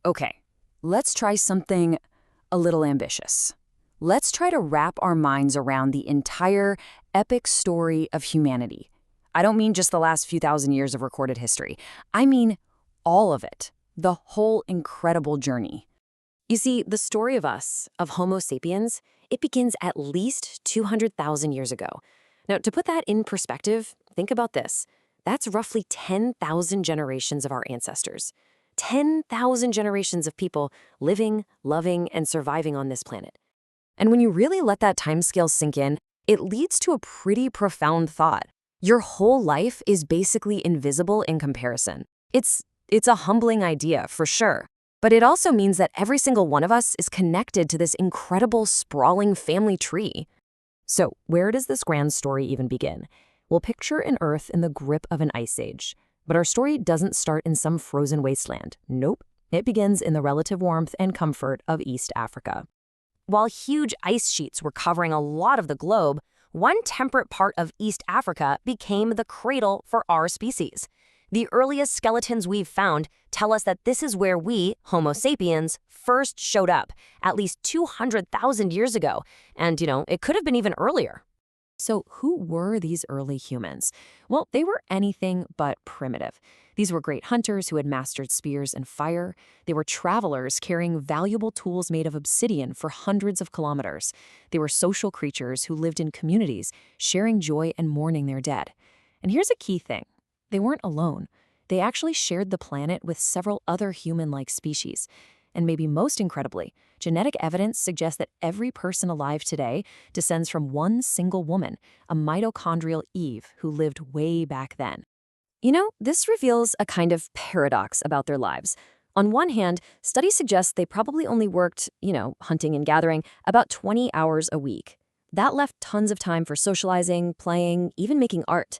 Okay, let's try something a little ambitious. Let's try to wrap our minds around the entire epic story of humanity. I don't mean just the last few thousand years of recorded history. I mean all of it, the whole incredible journey. You see, the story of us, of Homo sapiens, it begins at least 200,000 years ago. Now, to put that in perspective, think about this. That's roughly 10,000 generations of our ancestors. 10,000 generations of people living, loving, and surviving on this planet. And when you really let that timescale sink in, it leads to a pretty profound thought. Your whole life is basically invisible in comparison. It's a humbling idea, for sure. But it also means that every single one of us is connected to this incredible, sprawling family tree. So, where does this grand story even begin? We'll picture an Earth in the grip of an ice age. But our story doesn't start in some frozen wasteland. Nope. It begins in the relative warmth and comfort of East Africa. While huge ice sheets were covering a lot of the globe, one temperate part of East Africa became the cradle for our species. The earliest skeletons we've found tell us that this is where we, Homo sapiens, first showed up, at least 200,000 years ago. And, it could have been even earlier. So who were these early humans? Well, they were anything but primitive. These were great hunters who had mastered spears and fire. They were travelers carrying valuable tools made of obsidian for hundreds of kilometers. They were social creatures who lived in communities, sharing joy and mourning their dead. And here's a key thing. They weren't alone. They actually shared the planet with several other human-like species. And maybe most incredibly, genetic evidence suggests that every person alive today descends from one single woman, a mitochondrial Eve who lived way back then. This reveals a kind of paradox about their lives. On one hand, studies suggest they probably only worked, hunting and gathering, about 20 hours a week. That left tons of time for socializing, playing, even making art.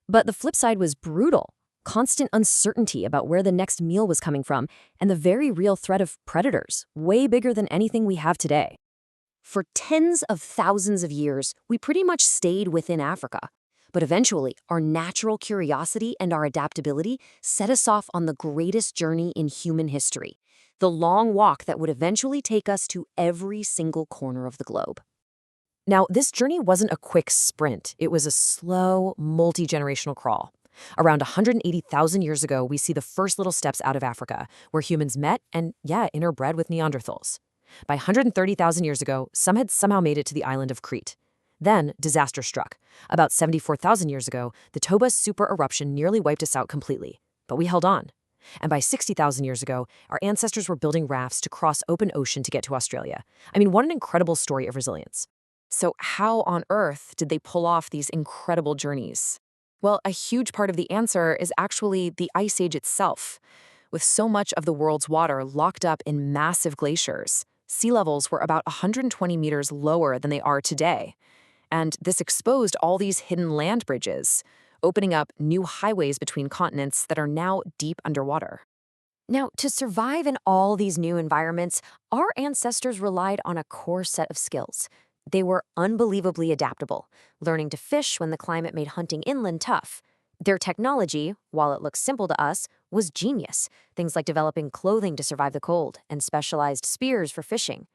But the flip side was brutal. Constant uncertainty about where the next meal was coming from, and the very real threat of predators, way bigger than anything we have today. For tens of thousands of years, we pretty much stayed within Africa. But eventually, our natural curiosity and our adaptability set us off on the greatest journey in human history, the long walk that would eventually take us to every single corner of the globe. Now, this journey wasn't a quick sprint. It was a slow, multi-generational crawl. Around 180,000 years ago, we see the first little steps out of Africa, where humans met and, interbred with Neanderthals. By 130,000 years ago, some had somehow made it to the island of Crete. Then, disaster struck. About 74,000 years ago, the Toba supereruption nearly wiped us out completely. But we held on. And by 60,000 years ago, our ancestors were building rafts to cross open ocean to get to Australia. What an incredible story of resilience. So how on earth did they pull off these incredible journeys? Well, a huge part of the answer is actually the Ice Age itself. With so much of the world's water locked up in massive glaciers, sea levels were about 120 meters lower than they are today. And this exposed all these hidden land bridges, opening up new highways between continents that are now deep underwater. Now, to survive in all these new environments, our ancestors relied on a core set of skills. They were unbelievably adaptable, learning to fish when the climate made hunting inland tough. Their technology, while it looks simple to us, was genius. Things like developing clothing to survive the cold and specialized spears for fishing.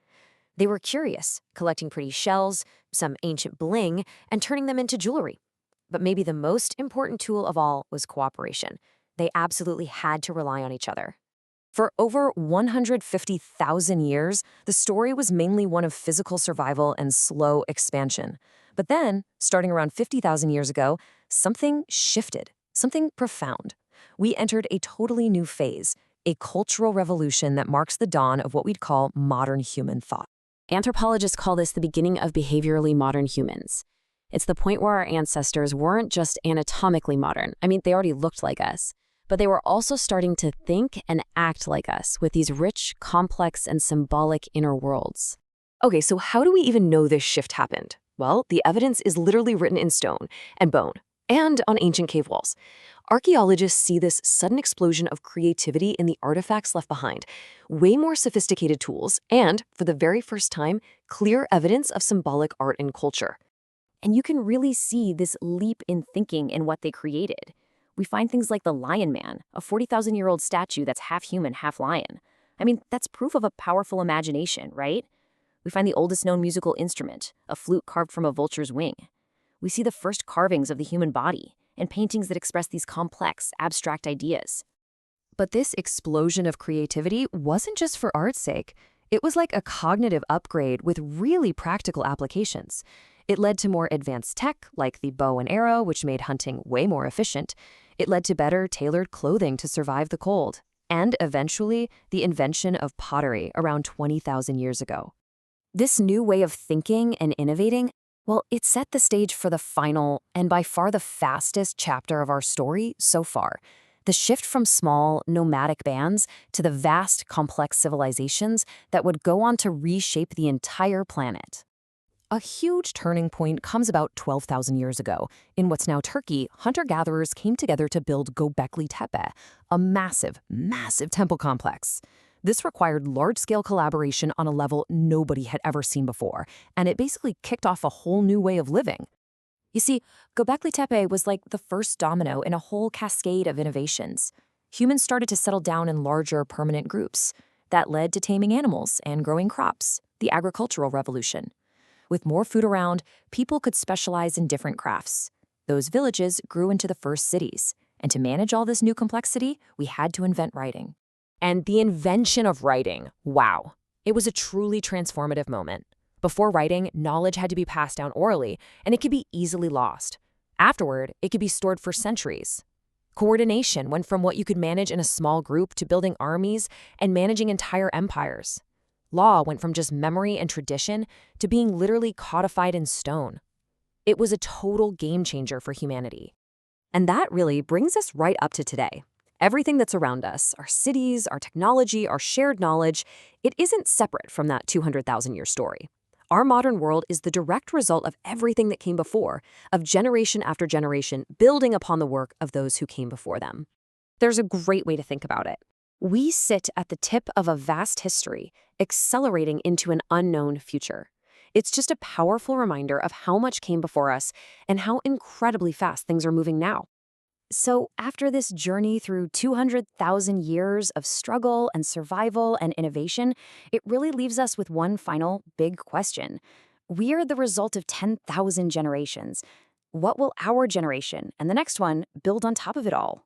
They were curious, collecting pretty shells, some ancient bling, and turning them into jewelry. But maybe the most important tool of all was cooperation. They absolutely had to rely on each other. For over 150,000 years, the story was mainly one of physical survival and slow expansion. But then, starting around 50,000 years ago, something shifted, something profound. We entered a totally new phase, a cultural revolution that marks the dawn of what we'd call modern human thought. Anthropologists call this the beginning of behaviorally modern humans. It's the point where our ancestors weren't just anatomically modern. They already looked like us. But they were also starting to think and act like us with these rich, complex, and symbolic inner worlds. Okay, so how do we even know this shift happened? Well, the evidence is literally written in stone and bone, and on ancient cave walls. Archaeologists see this sudden explosion of creativity in the artifacts left behind, way more sophisticated tools, and, for the very first time, clear evidence of symbolic art and culture. And you can really see this leap in thinking in what they created. We find things like the Lion Man, a 40,000-year-old statue that's half human, half lion. I mean, that's proof of a powerful imagination, right? We find the oldest known musical instrument, a flute carved from a vulture's wing. We see the first carvings of the human body and paintings that express these complex, abstract ideas. But this explosion of creativity wasn't just for art's sake. It was like a cognitive upgrade with really practical applications. It led to more advanced tech, like the bow and arrow, which made hunting way more efficient. It led to better tailored clothing to survive the cold. And eventually, the invention of pottery around 20,000 years ago. This new way of thinking and innovating, well, it set the stage for the final and by far the fastest chapter of our story so far. The shift from small, nomadic bands to the vast, complex civilizations that would go on to reshape the entire planet. A huge turning point comes about 12,000 years ago. In what's now Turkey, hunter-gatherers came together to build Göbekli Tepe, a massive, massive temple complex. This required large-scale collaboration on a level nobody had ever seen before, and it basically kicked off a whole new way of living. You see, Göbekli Tepe was like the first domino in a whole cascade of innovations. Humans started to settle down in larger, permanent groups. That led to taming animals and growing crops, the agricultural revolution. With more food around, people could specialize in different crafts. Those villages grew into the first cities, and to manage all this new complexity, we had to invent writing. And the invention of writing, wow. It was a truly transformative moment. Before writing, knowledge had to be passed down orally, and it could be easily lost. Afterward, it could be stored for centuries. Coordination went from what you could manage in a small group to building armies and managing entire empires. Law went from just memory and tradition to being literally codified in stone. It was a total game changer for humanity. And that really brings us right up to today. Everything that's around us, our cities, our technology, our shared knowledge, it isn't separate from that 200,000-year story. Our modern world is the direct result of everything that came before, of generation after generation building upon the work of those who came before them. There's a great way to think about it. We sit at the tip of a vast history, accelerating into an unknown future. It's just a powerful reminder of how much came before us and how incredibly fast things are moving now. So after this journey through 200,000 years of struggle and survival and innovation, it really leaves us with one final big question. We are the result of 10,000 generations. What will our generation and the next one build on top of it all?